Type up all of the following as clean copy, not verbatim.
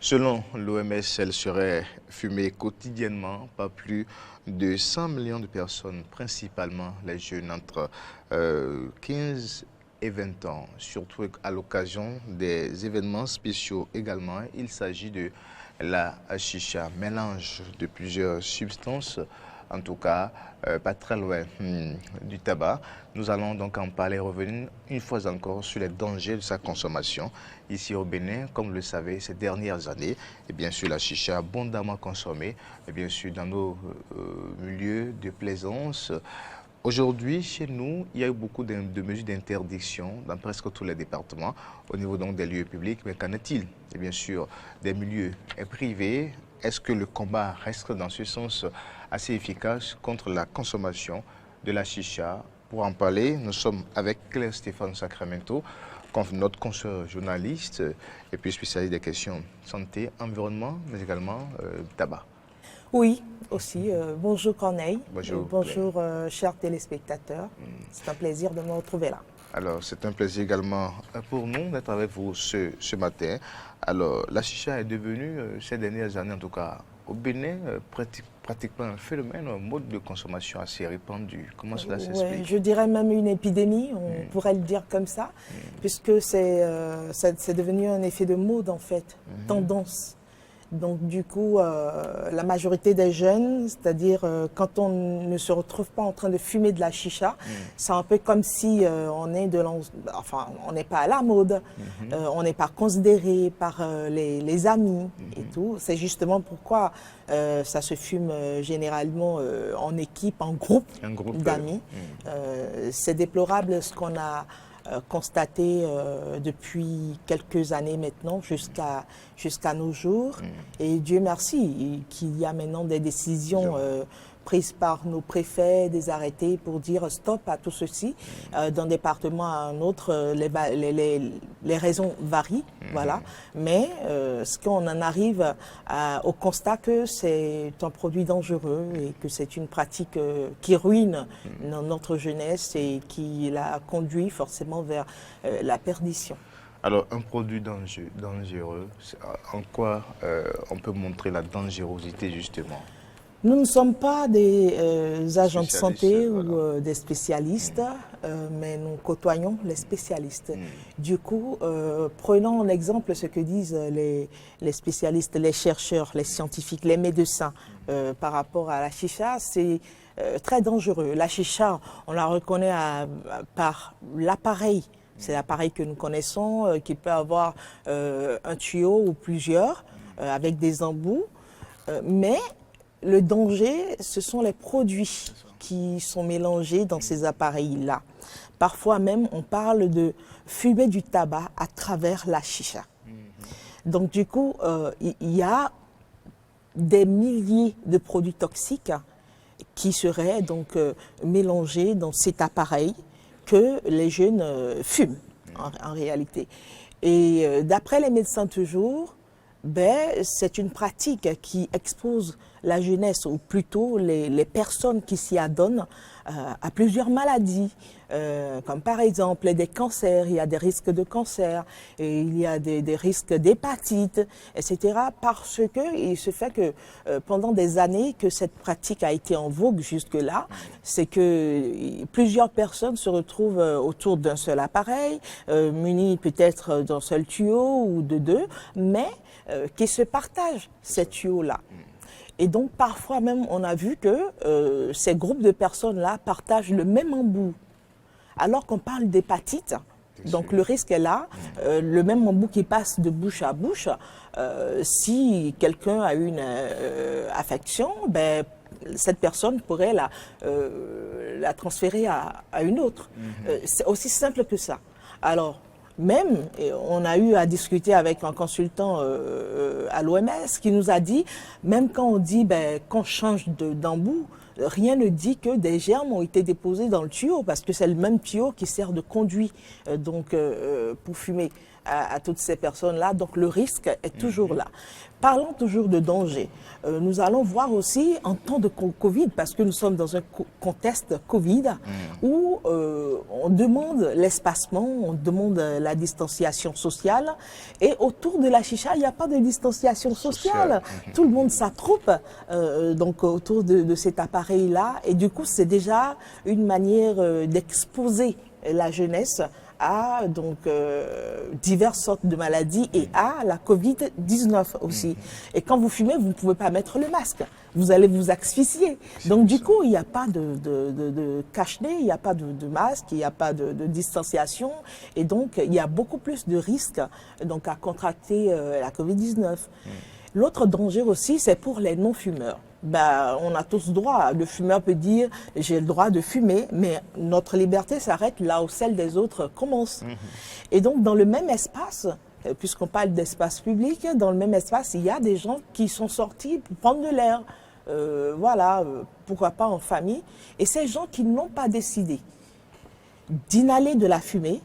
Selon l'OMS, elle serait fumée quotidiennement par plus de 100 millions de personnes, principalement les jeunes entre 15 et 20 ans, surtout à l'occasion des événements spéciaux également. Il s'agit de la chicha, mélange de plusieurs substances, en tout cas pas très loin du tabac. Nous allons donc en parler, revenir une fois encore sur les dangers de sa consommation. Ici au Bénin, comme vous le savez, ces dernières années, et bien sûr la chicha abondamment consommée, et bien sûr dans nos milieux de plaisance. Aujourd'hui, chez nous, il y a eu beaucoup de mesures d'interdiction dans presque tous les départements, au niveau donc des lieux publics. Mais qu'en est-il? Et bien sûr, des milieux privés. Est-ce que le combat reste dans ce sens assez efficace contre la consommation de la chicha? Pour en parler, nous sommes avec Claire Stéphane Sacramento, notre consoeur journaliste et puis spécialiste des questions santé, environnement, mais également tabac. Oui, aussi. Bonjour Corneille. Bonjour. Bonjour chers téléspectateurs. C'est un plaisir de me retrouver là. Alors, c'est un plaisir également pour nous d'être avec vous ce matin. Alors, la chicha est devenue, ces dernières années en tout cas, au Bénin, pratiquement un phénomène, un mode de consommation assez répandu. Comment cela s'explique? Ouais, je dirais même une épidémie, on pourrait le dire comme ça, puisque c'est devenu un effet de mode en fait, tendance. Donc du coup, la majorité des jeunes, c'est-à-dire quand on ne se retrouve pas en train de fumer de la chicha, c'est un peu comme si on n'est pas à la mode, on n'est pas considéré par les amis et tout. C'est justement pourquoi ça se fume généralement en équipe, en groupe d'amis. C'est déplorable ce qu'on a constaté depuis quelques années maintenant jusqu'à nos jours. Et Dieu merci qu'il y a maintenant des décisions prises par nos préfets, des arrêtés pour dire stop à tout ceci. D'un département à un autre, les raisons varient, voilà. Mais ce qu'on en arrive au constat que c'est un produit dangereux et que c'est une pratique qui ruine notre jeunesse et qui la conduit forcément vers la perdition. Alors, un produit dangereux, en quoi on peut montrer la dangerosité justement? Nous ne sommes pas des agents de santé ou des spécialistes, mais nous côtoyons les spécialistes. Du coup, prenons en exemple ce que disent les spécialistes, les chercheurs, les scientifiques, les médecins par rapport à la chicha. C'est très dangereux. La chicha, on la reconnaît par l'appareil. C'est l'appareil que nous connaissons, qui peut avoir un tuyau ou plusieurs, avec des embouts, mais le danger, ce sont les produits qui sont mélangés dans ces appareils-là. Parfois même, on parle de fumer du tabac à travers la chicha. Donc du coup, il y a des milliers de produits toxiques qui seraient donc mélangés dans cet appareil que les jeunes fument en réalité. Et d'après les médecins toujours, c'est une pratique qui expose la jeunesse, ou plutôt les personnes qui s'y adonnent, à plusieurs maladies, comme par exemple des cancers. Il y a des risques de cancer, et il y a des risques d'hépatite, etc. Parce que il se fait que pendant des années que cette pratique a été en vogue jusque-là, c'est que plusieurs personnes se retrouvent autour d'un seul appareil, munis peut-être d'un seul tuyau ou de deux, mais qui se partagent ces tuyaux-là. Et donc, parfois même, on a vu que ces groupes de personnes-là partagent le même embout. Alors qu'on parle d'hépatite, donc le risque est là, le même embout qui passe de bouche à bouche, si quelqu'un a une affection, cette personne pourrait la transférer à une autre. C'est aussi simple que ça. Alors, même, on a eu à discuter avec un consultant à l'OMS qui nous a dit, même quand on dit qu'on change d'embout, rien ne dit que des germes ont été déposés dans le tuyau, parce que c'est le même tuyau qui sert de conduit pour fumer à toutes ces personnes-là. Donc le risque est toujours là. Parlons toujours de danger. Nous allons voir aussi en temps de Covid, parce que nous sommes dans un contexte Covid, où coup, on demande l'espacement, on demande la distanciation sociale. Et autour de la chicha, il n'y a pas de distanciation sociale. Tout le monde s'attroupe donc autour de cet appareil-là. Et du coup, c'est déjà une manière d'exposer la jeunesse à donc diverses sortes de maladies et à la Covid-19 aussi. Et quand vous fumez, vous ne pouvez pas mettre le masque. Vous allez vous asphyxier. Donc du coup, il n'y a pas de cache-nez, il n'y a pas de masque, il n'y a pas de distanciation. Et donc, il y a beaucoup plus de risques donc, à contracter la Covid-19. L'autre danger aussi, c'est pour les non-fumeurs. Ben, on a tous droit. Le fumeur peut dire « j'ai le droit de fumer », mais notre liberté s'arrête là où celle des autres commence. Et donc, dans le même espace, puisqu'on parle d'espace public, dans le même espace, il y a des gens qui sont sortis pour prendre de l'air. Voilà, pourquoi pas en famille. Et ces gens qui n'ont pas décidé d'inhaler de la fumée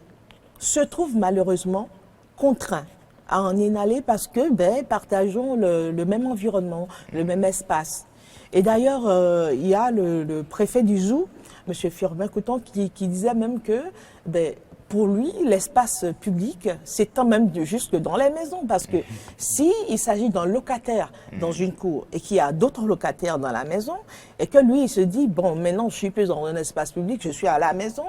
se trouvent malheureusement contraints à en inhaler parce que partageons le même environnement, le même espace. Et d'ailleurs, il y a le préfet du Zoo, M. Firmin Couton, qui disait même que pour lui, l'espace public s'étend même jusque dans les maisons. Parce que s'il s'agit d'un locataire dans une cour et qu'il y a d'autres locataires dans la maison, et que lui, il se dit, bon, maintenant je suis plus dans un espace public, je suis à la maison,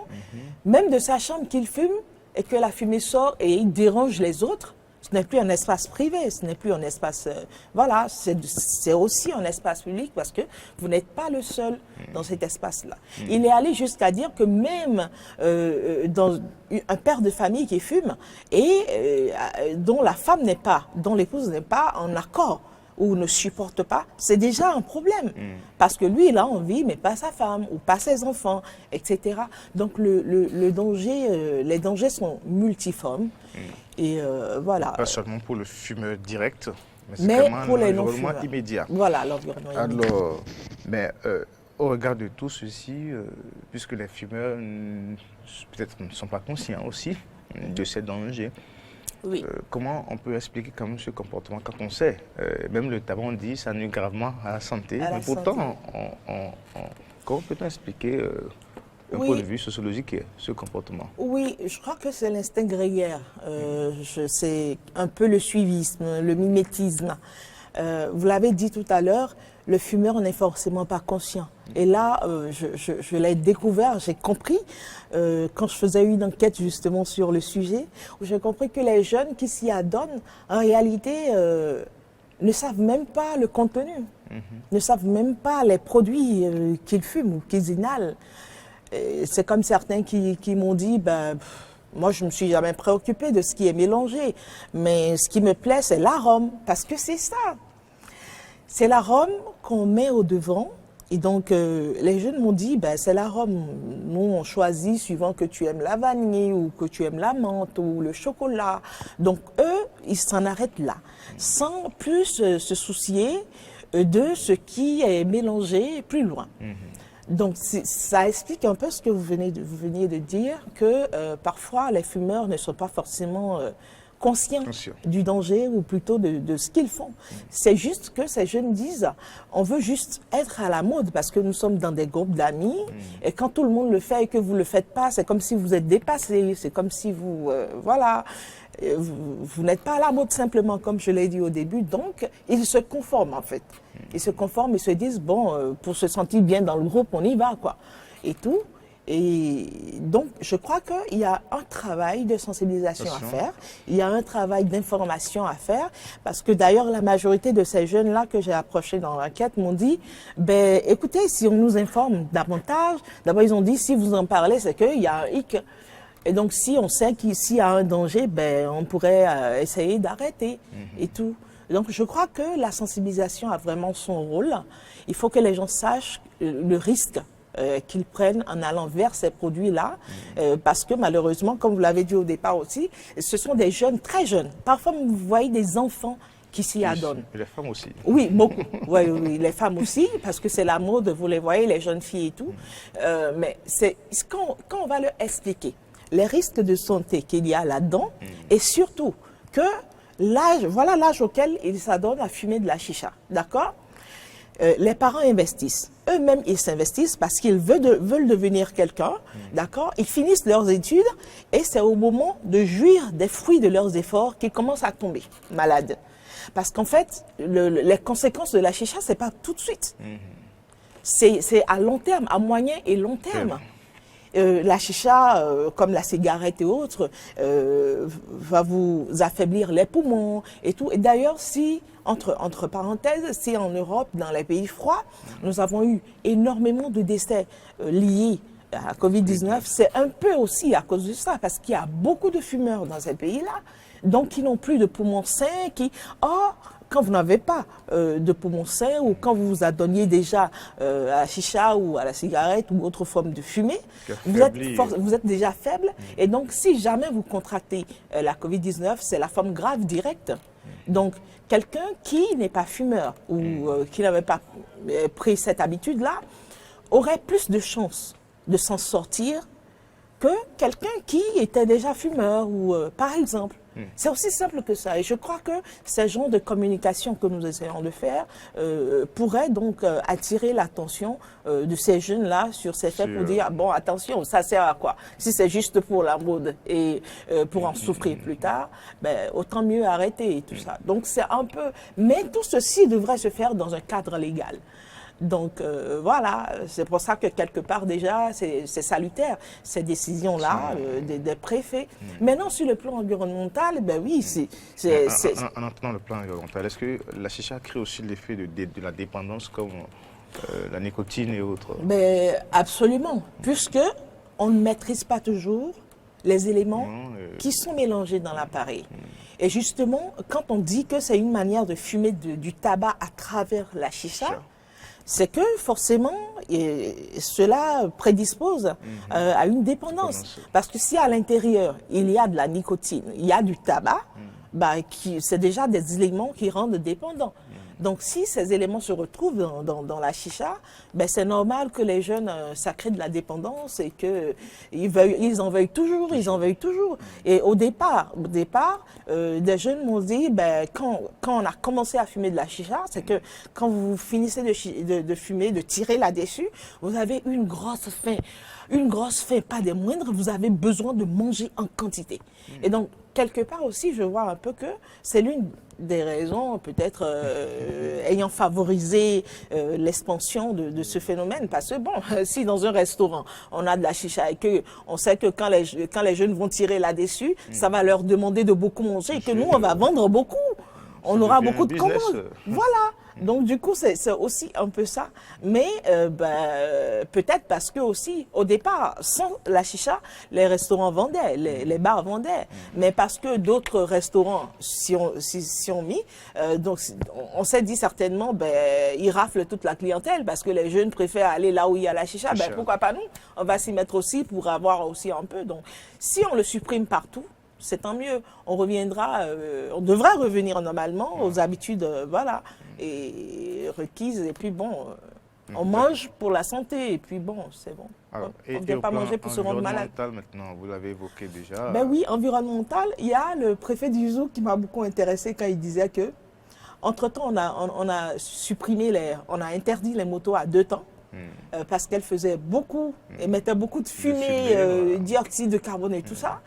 même de sa chambre qu'il fume, et que la fumée sort et il dérange les autres, ce n'est plus un espace privé, ce n'est plus un espace... voilà, c'est aussi un espace public parce que vous n'êtes pas le seul dans cet espace-là. Il est allé jusqu'à dire que même dans un père de famille qui fume et dont la femme n'est pas, dont l'épouse n'est pas en accord ou ne supporte pas, c'est déjà un problème. Parce que lui, il a envie, mais pas sa femme, ou pas ses enfants, etc. Donc le danger, les dangers sont multiformes. Et voilà. Pas seulement pour le fumeur direct, mais pour les l'environnement immédiat. Voilà, l'environnement immédiat. Alors, mais au regard de tout ceci, puisque les fumeurs peut-être ne sont pas conscients aussi de ces dangers, oui. Comment on peut expliquer quand même ce comportement quand on sait, même le tabac, on dit, ça nuit gravement à la santé, mais pourtant, comment peut-on expliquer d'un point de vue sociologique ce comportement? Oui, je crois que c'est l'instinct grégaire, c'est un peu le suivisme, le mimétisme. Vous l'avez dit tout à l'heure, le fumeur n'est forcément pas conscient. Et là, je l'ai découvert, j'ai compris, quand je faisais une enquête justement sur le sujet, où j'ai compris que les jeunes qui s'y adonnent, en réalité, ne savent même pas le contenu, ne savent même pas les produits qu'ils fument ou qu'ils inhalent. C'est comme certains qui m'ont dit, moi je ne me suis jamais préoccupée de ce qui est mélangé, mais ce qui me plaît c'est l'arôme, parce que c'est ça. C'est l'arôme qu'on met au devant. Et donc, les jeunes m'ont dit, c'est l'arôme. Nous, on choisit suivant que tu aimes la vanille ou que tu aimes la menthe ou le chocolat. Donc, eux, ils s'en arrêtent là, sans plus se soucier de ce qui est mélangé plus loin. Donc, ça explique un peu ce que vous veniez de dire, que parfois, les fumeurs ne sont pas forcément... conscients du danger ou plutôt de ce qu'ils font. C'est juste que ces jeunes disent, on veut juste être à la mode parce que nous sommes dans des groupes d'amis et quand tout le monde le fait et que vous ne le faites pas, c'est comme si vous êtes dépassé, c'est comme si vous, voilà, vous n'êtes pas à la mode simplement comme je l'ai dit au début, donc ils se conforment en fait. Ils se conforment, ils se disent, bon, pour se sentir bien dans le groupe, on y va quoi, et tout. Et donc, je crois qu'il y a un travail de sensibilisation à faire, il y a un travail d'information à faire, parce que d'ailleurs, la majorité de ces jeunes-là que j'ai approchés dans l'enquête m'ont dit, écoutez, si on nous informe davantage, d'abord ils ont dit, si vous en parlez, c'est qu'il y a un hic. Et donc, si on sait s'il y a un danger, on pourrait essayer d'arrêter et tout. Donc, je crois que la sensibilisation a vraiment son rôle. Il faut que les gens sachent le risque qu'ils prennent en allant vers ces produits-là, parce que malheureusement, comme vous l'avez dit au départ aussi, ce sont des jeunes, très jeunes. Parfois, vous voyez des enfants qui s'y adonnent. Et les femmes aussi. Oui, beaucoup. Oui, les femmes aussi, parce que c'est la mode, vous les voyez, les jeunes filles et tout. Mais c'est quand on va leur expliquer les risques de santé qu'il y a là-dedans, et surtout que l'âge, voilà l'âge auquel ils s'adonnent à fumer de la chicha, d'accord ? Les parents investissent. eux-mêmes, ils s'investissent parce qu'ils veulent devenir quelqu'un, d'accord? Ils finissent leurs études et c'est au moment de jouir des fruits de leurs efforts qu'ils commencent à tomber malades. Parce qu'en fait, les conséquences de la chicha, c'est pas tout de suite. C'est à long terme, à moyen et long terme. La chicha, comme la cigarette et autres, va vous affaiblir les poumons et tout. Et d'ailleurs, si, entre parenthèses, si en Europe, dans les pays froids, nous avons eu énormément de décès liés à la Covid-19, c'est un peu aussi à cause de ça, parce qu'il y a beaucoup de fumeurs dans ces pays-là, donc qui n'ont plus de poumons sains, quand vous n'avez pas de poumons sains ou quand vous vous adonniez déjà à la chicha ou à la cigarette ou autre forme de fumée, vous êtes déjà faible. Et donc, si jamais vous contractez la Covid-19, c'est la forme grave directe. Donc, quelqu'un qui n'est pas fumeur ou qui n'avait pas pris cette habitude-là aurait plus de chances de s'en sortir que quelqu'un qui était déjà fumeur ou par exemple. C'est aussi simple que ça. Et je crois que ces genres de communication que nous essayons de faire pourraient donc attirer l'attention de ces jeunes-là sur ces faits pour dire, bon, attention, ça sert à quoi? Si c'est juste pour la mode et pour en souffrir plus tard, ben, autant mieux arrêter et tout ça. Donc c'est un peu... Mais tout ceci devrait se faire dans un cadre légal. Donc voilà, c'est pour ça que quelque part déjà, c'est salutaire, ces décisions-là des préfets. Maintenant, sur le plan environnemental, ben oui, En entendant le plan environnemental, est-ce que la chicha crée aussi l'effet de la dépendance comme la nicotine et autres? Ben, absolument, puisque on ne maîtrise pas toujours les éléments qui sont mélangés dans l'appareil. Et justement, quand on dit que c'est une manière de fumer du tabac à travers la chicha, c'est que forcément, cela prédispose à une dépendance. Parce que si à l'intérieur, il y a de la nicotine, il y a du tabac, c'est déjà des éléments qui rendent dépendants. Donc si ces éléments se retrouvent dans la chicha, ben, c'est normal que les jeunes, ça crée de la dépendance et qu'ils en veuillent toujours, ils en veuillent toujours. Et au départ, des jeunes m'ont dit, ben, quand on a commencé à fumer de la chicha, c'est que quand vous finissez de fumer, de tirer là-dessus, vous avez une grosse faim. Une grosse faim, pas des moindres, vous avez besoin de manger en quantité. Et donc, quelque part aussi, je vois un peu que c'est l'une des raisons, peut-être, ayant favorisé l'expansion de ce phénomène. Parce que, bon, si dans un restaurant, on a de la chicha et qu'on sait que quand les jeunes vont tirer là-dessus, ça va leur demander de beaucoup manger et que nous, on va vendre beaucoup. On aura beaucoup de commandes. Voilà. Donc, du coup, c'est aussi un peu ça. Mais peut-être parce que aussi, au départ, sans la chicha, les restaurants vendaient, les bars vendaient. Mais parce que d'autres restaurants s'y ont mis, donc on s'est dit certainement, ils raflent toute la clientèle parce que les jeunes préfèrent aller là où il y a la chicha. Ben, pourquoi pas nous? On va s'y mettre aussi pour avoir aussi un peu. Donc, si on le supprime partout, c'est tant mieux. On devrait revenir normalement aux habitudes, voilà, et requises. Et puis bon, on mange pour la santé. Et puis bon, c'est bon. Alors, on ne vient pas manger pour se rendre malade. Maintenant, vous l'avez évoqué déjà. Ben oui, environnemental. Il y a le préfet du Zou qui m'a beaucoup intéressé quand il disait que, entre-temps, on a supprimé on a interdit les motos à 2 temps. Parce qu'elles faisaient beaucoup, émettaient beaucoup de fumée, dioxyde de carbone et tout ça.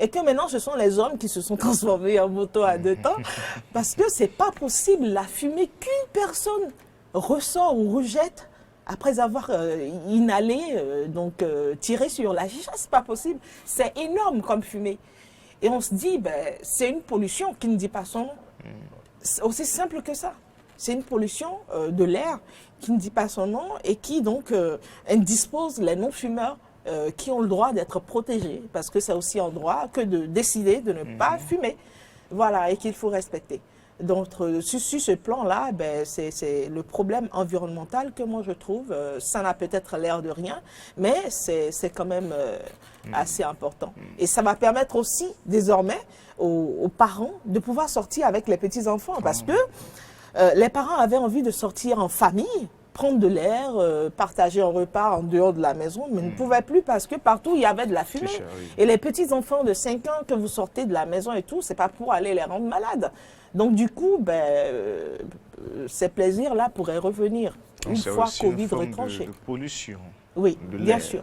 Et que maintenant, ce sont les hommes qui se sont transformés en moto à 2 temps. Parce que c'est pas possible, la fumée qu'une personne ressort ou rejette après avoir inhalé, tiré sur la chicha, c'est pas possible. C'est énorme comme fumée. Et on se dit, c'est une pollution qui ne dit pas son nom. C'est aussi simple que ça. C'est une pollution de l'air qui ne dit pas son nom et qui donc indispose les non-fumeurs qui ont le droit d'être protégés, parce que c'est aussi un droit que de décider de ne pas fumer, voilà, et qu'il faut respecter. Donc, sur ce plan-là, c'est le problème environnemental que moi je trouve, ça n'a peut-être l'air de rien, mais c'est quand même assez important. Et ça va permettre aussi, désormais, aux parents de pouvoir sortir avec les petits-enfants, parce que les parents avaient envie de sortir en famille, prendre de l'air, partager un repas en dehors de la maison, mais ne pouvaient plus parce que partout il y avait de la fumée. Et les petits enfants de 5 ans que vous sortez de la maison et tout, c'est pas pour aller les rendre malades. Donc du coup, ces plaisirs-là pourraient revenir. une fois Covid retranché. De pollution. Oui, bien sûr.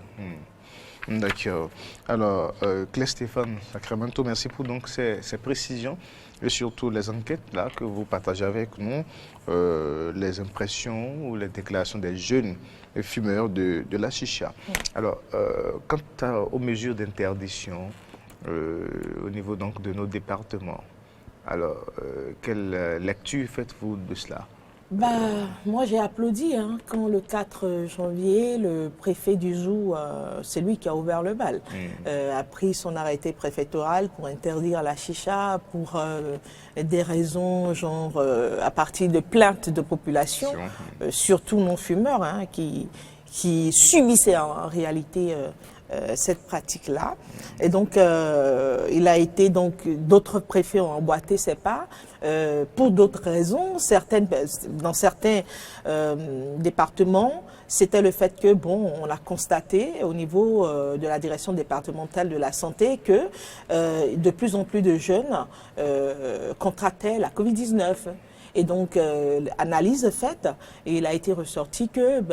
D'accord. Alors, Claire Stéphane Sacramento, merci pour donc ces précisions et surtout les enquêtes là que vous partagez avec nous, les impressions ou les déclarations des jeunes fumeurs de la chicha. Alors, quant aux mesures d'interdiction au niveau donc de nos départements, alors, quelle lecture faites-vous de cela? Moi, j'ai applaudi quand le 4 janvier, le préfet du Zou, c'est lui qui a ouvert le bal, a pris son arrêté préfectoral pour interdire la chicha pour des raisons genre à partir de plaintes de population, surtout non-fumeurs, qui subissaient en réalité cette pratique-là. Et donc, il a été d'autres préfets ont emboîté ses pas pour d'autres raisons. Dans certains départements, c'était le fait que, on a constaté au niveau de la direction départementale de la santé que de plus en plus de jeunes contractaient la Covid-19. Et donc, analyse faite, et il a été ressorti que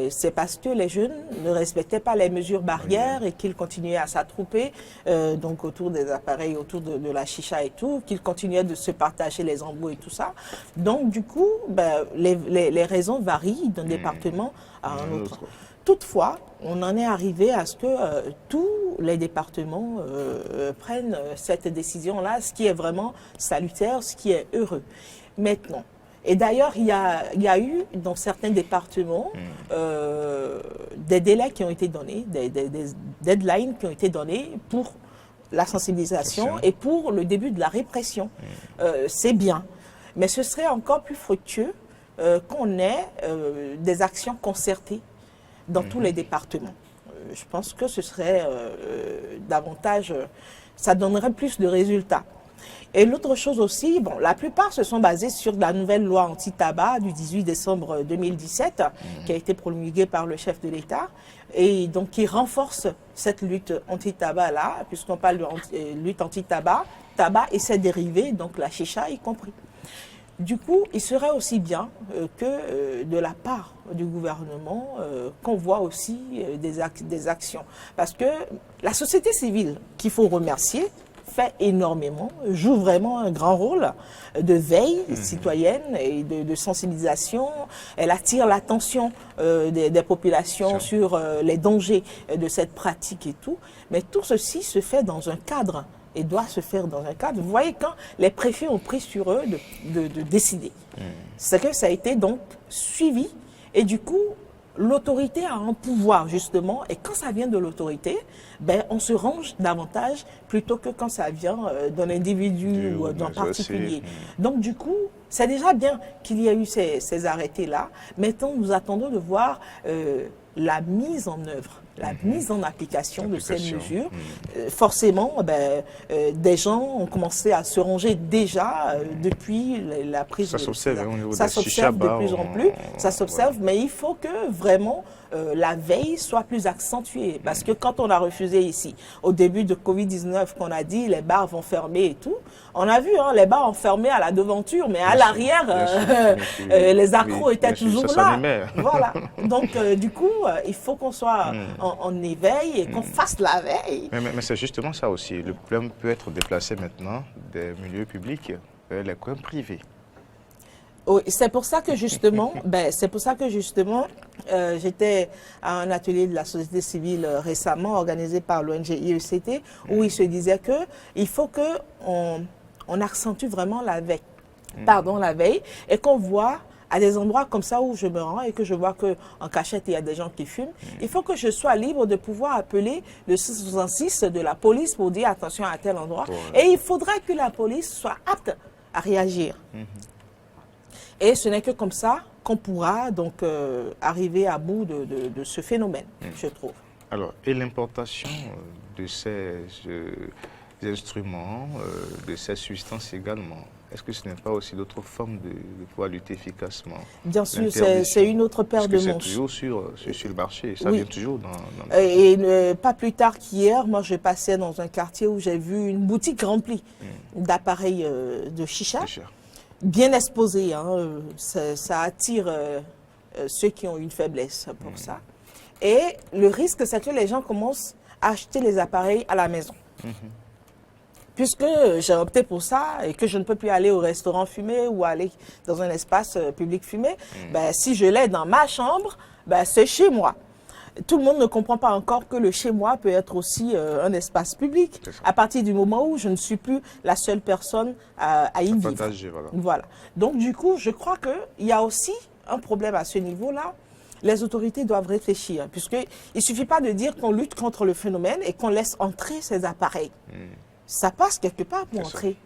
c'est parce que les jeunes ne respectaient pas les mesures barrières et qu'ils continuaient à s'attrouper donc autour des appareils, autour de la chicha et tout, qu'ils continuaient de se partager les embouts et tout ça. Donc, du coup, les raisons varient d'un département à un autre. Toutefois, on en est arrivé à ce que tous les départements prennent cette décision-là, ce qui est vraiment salutaire, ce qui est heureux. Maintenant. Et d'ailleurs, il y a eu dans certains départements des délais qui ont été donnés, des deadlines qui ont été donnés pour la sensibilisation et pour le début de la répression. C'est bien. Mais ce serait encore plus fructueux qu'on ait des actions concertées dans tous les départements. Je pense que ce serait davantage, ça donnerait plus de résultats. Et l'autre chose aussi, la plupart se sont basés sur la nouvelle loi anti-tabac du 18 décembre 2017, qui a été promulguée par le chef de l'État, et donc qui renforce cette lutte anti-tabac-là, puisqu'on parle de lutte anti-tabac, tabac et ses dérivés, donc la chicha y compris. Du coup, il serait aussi bien que de la part du gouvernement, qu'on voit aussi des actions. Parce que la société civile, qu'il faut remercier, fait énormément, joue vraiment un grand rôle de veille citoyenne et de sensibilisation. Elle attire l'attention des populations sur les dangers de cette pratique et tout. Mais tout ceci se fait dans un cadre et doit se faire dans un cadre. Vous voyez, quand les préfets ont pris sur eux de décider, c'est que ça a été donc suivi et du coup, l'autorité a un pouvoir, justement, et quand ça vient de l'autorité, on se range davantage plutôt que quand ça vient d'un individu ou d'un particulier. Donc, du coup, c'est déjà bien qu'il y ait eu ces arrêtés-là. Maintenant, nous attendons de voir la mise en œuvre, la mise en application de ces mesures. Forcément, des gens ont commencé à se ranger déjà depuis la prise de décision. Ça s'observe de plus en plus, ça s'observe, mais il faut que vraiment la veille soit plus accentuée. Parce que quand on a refusé ici, au début de Covid-19, qu'on a dit les bars vont fermer et tout, on a vu les bars ont fermé à la devanture, mais à l'arrière, les accros étaient toujours là. Voilà. Donc, du coup, il faut qu'on soit en éveil et qu'on fasse la veille. Mais c'est justement ça aussi. Le problème peut être déplacé maintenant des milieux publics vers les coins privés. Oui, c'est pour ça que justement, j'étais à un atelier de la société civile récemment organisé par l'ONG IECT où il se disait que il faut que on accentue vraiment la veille, et qu'on voit à des endroits comme ça où je me rends et que je vois qu'en cachette, il y a des gens qui fument, il faut que je sois libre de pouvoir appeler le 666 de la police pour dire attention à tel endroit. Et il faudrait que la police soit apte à réagir. Et ce n'est que comme ça qu'on pourra donc arriver à bout de ce phénomène, je trouve. Alors, et l'importation de ces instruments, de ces substances également, est-ce que ce n'est pas aussi d'autres formes de pouvoir lutter efficacement? Bien sûr, c'est une autre paire de manches. C'est toujours sur le marché, ça vient toujours dans Et pas plus tard qu'hier, moi je passais dans un quartier où j'ai vu une boutique remplie d'appareils de chicha. Bien exposé, ça attire ceux qui ont une faiblesse pour ça. Et le risque, c'est que les gens commencent à acheter les appareils à la maison. Puisque j'ai opté pour ça et que je ne peux plus aller au restaurant fumer ou aller dans un espace public fumé, ben, si je l'ai dans ma chambre, ben, c'est chez moi. Tout le monde ne comprend pas encore que le chez moi peut être aussi un espace public à partir du moment où je ne suis plus la seule personne à y vivre. Voilà. Donc du coup, je crois qu'il y a aussi un problème à ce niveau-là. Les autorités doivent réfléchir, puisqu'il ne suffit pas de dire qu'on lutte contre le phénomène et qu'on laisse entrer ces appareils. Ça passe quelque part pour entrer.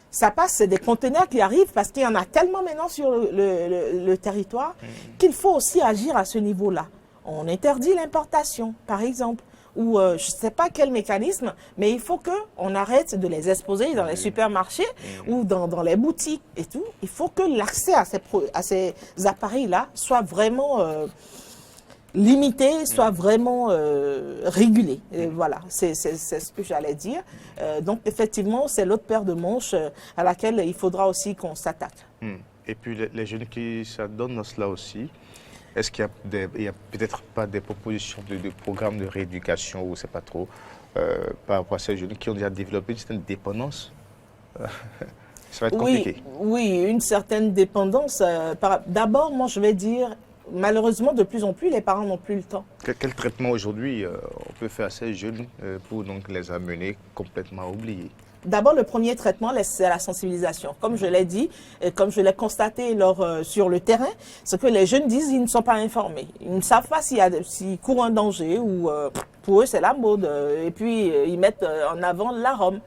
Ça passe, c'est des conteneurs qui arrivent parce qu'il y en a tellement maintenant sur le territoire qu'il faut aussi agir à ce niveau-là. On interdit l'importation, par exemple, ou je ne sais pas quel mécanisme, mais il faut qu'on arrête de les exposer dans les supermarchés ou dans les boutiques et tout. Il faut que l'accès à ces appareils-là soit vraiment limité, soit vraiment régulé. Et voilà, c'est ce que j'allais dire. Donc, effectivement, c'est l'autre paire de manches à laquelle il faudra aussi qu'on s'attaque. Et puis, les jeunes qui s'adonnent à cela aussi, est-ce qu'il y a peut-être pas des propositions de programmes de rééducation ou c'est pas trop par rapport à ces jeunes qui ont déjà développé une certaine dépendance? Ça va être compliqué. Oui, une certaine dépendance. D'abord, moi, je vais dire, malheureusement, de plus en plus, les parents n'ont plus le temps. Quel traitement aujourd'hui on peut faire à ces jeunes pour donc les amener complètement à oublier? D'abord, le premier traitement, c'est la sensibilisation. Comme je l'ai dit, et comme je l'ai constaté sur le terrain, ce que les jeunes disent, ils ne sont pas informés. Ils ne savent pas s'ils courent un danger ou pour eux, c'est la mode. Et puis, ils mettent en avant l'arôme.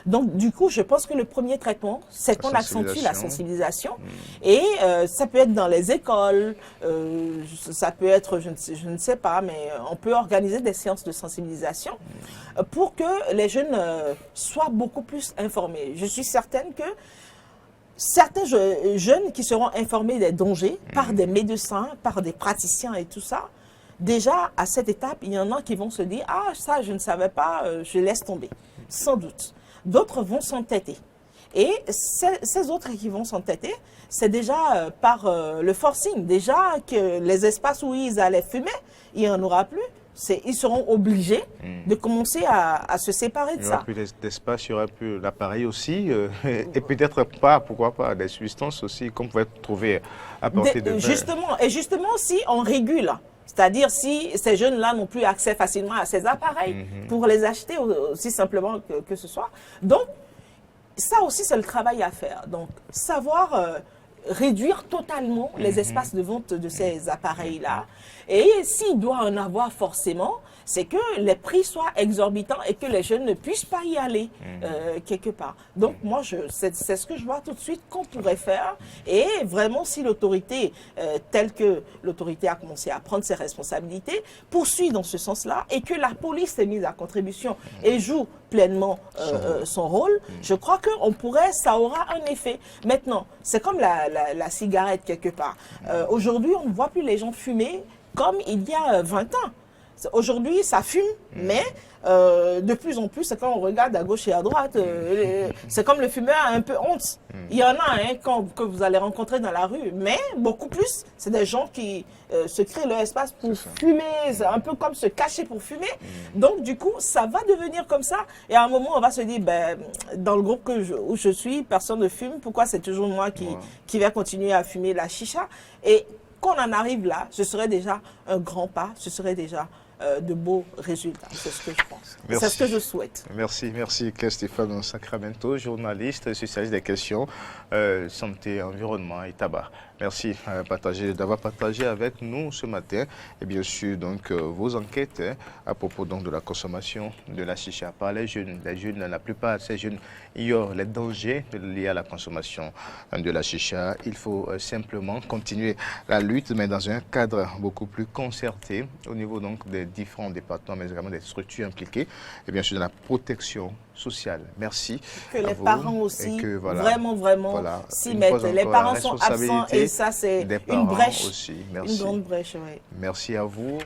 Donc, du coup, je pense que le premier traitement, c'est qu'on accentue la sensibilisation. Et ça peut être dans les écoles, ça peut être, je ne sais pas, mais on peut organiser des séances de sensibilisation pour que les jeunes soient beaucoup plus informés. Je suis certaine que certains jeunes qui seront informés des dangers par des médecins, par des praticiens et tout ça, déjà, à cette étape, il y en a qui vont se dire « Ah, ça, je ne savais pas, je laisse tomber. » Sans doute. D'autres vont s'entêter. Et ces autres qui vont s'entêter, c'est déjà par le forcing. Déjà que les espaces où ils allaient fumer, il n'y en aura plus. Ils seront obligés de commencer à se séparer de ça. Il n'y aura plus d'espace, il y aura plus l'appareil aussi. Et peut-être pas, pourquoi pas, des substances aussi qu'on pouvait trouver à portée de main. Justement, si on régule, c'est-à-dire si ces jeunes-là n'ont plus accès facilement à ces appareils pour les acheter aussi simplement que ce soit. Donc, ça aussi, c'est le travail à faire. Donc, savoir réduire totalement les espaces de vente de ces appareils-là. Et s'il doit en avoir forcément, c'est que les prix soient exorbitants et que les jeunes ne puissent pas y aller quelque part. Donc moi, c'est ce que je vois tout de suite qu'on pourrait faire. Et vraiment, si l'autorité, telle que l'autorité a commencé à prendre ses responsabilités, poursuit dans ce sens-là et que la police est mise à contribution et joue pleinement son rôle, je crois ça aura un effet. Maintenant, c'est comme la cigarette quelque part. Aujourd'hui, on ne voit plus les gens fumer comme il y a 20 ans. Aujourd'hui, ça fume, mais de plus en plus, c'est quand on regarde à gauche et à droite, c'est comme le fumeur a un peu honte. Il y en a que vous allez rencontrer dans la rue, mais beaucoup plus, c'est des gens qui se créent leur espace pour fumer, c'est un peu comme se cacher pour fumer. Donc, du coup, ça va devenir comme ça. Et à un moment, on va se dire, ben, dans le groupe où je suis, personne ne fume. Pourquoi c'est toujours moi qui vais continuer à fumer la chicha? Et qu'on en arrive là, ce serait déjà un grand pas, ce serait déjà de beaux résultats. C'est ce que je pense. C'est ce que je souhaite. Merci Claire Stéphane Sacramento, journaliste, spécialiste des questions santé, environnement et tabac. Merci d'avoir partagé avec nous ce matin et bien sûr donc vos enquêtes à propos donc de la consommation de la chicha par les jeunes. Les jeunes, la plupart de ces jeunes ignorent les dangers liés à la consommation de la chicha. Il faut simplement continuer la lutte, mais dans un cadre beaucoup plus concerté au niveau donc des différents départements, mais également des structures impliquées et bien sûr de la protection sociale. Merci. Que les parents aussi, vraiment s'y mettent. Les parents sont absents et ça, c'est une brèche. Aussi. Merci. Une grande brèche, oui. Merci à vous.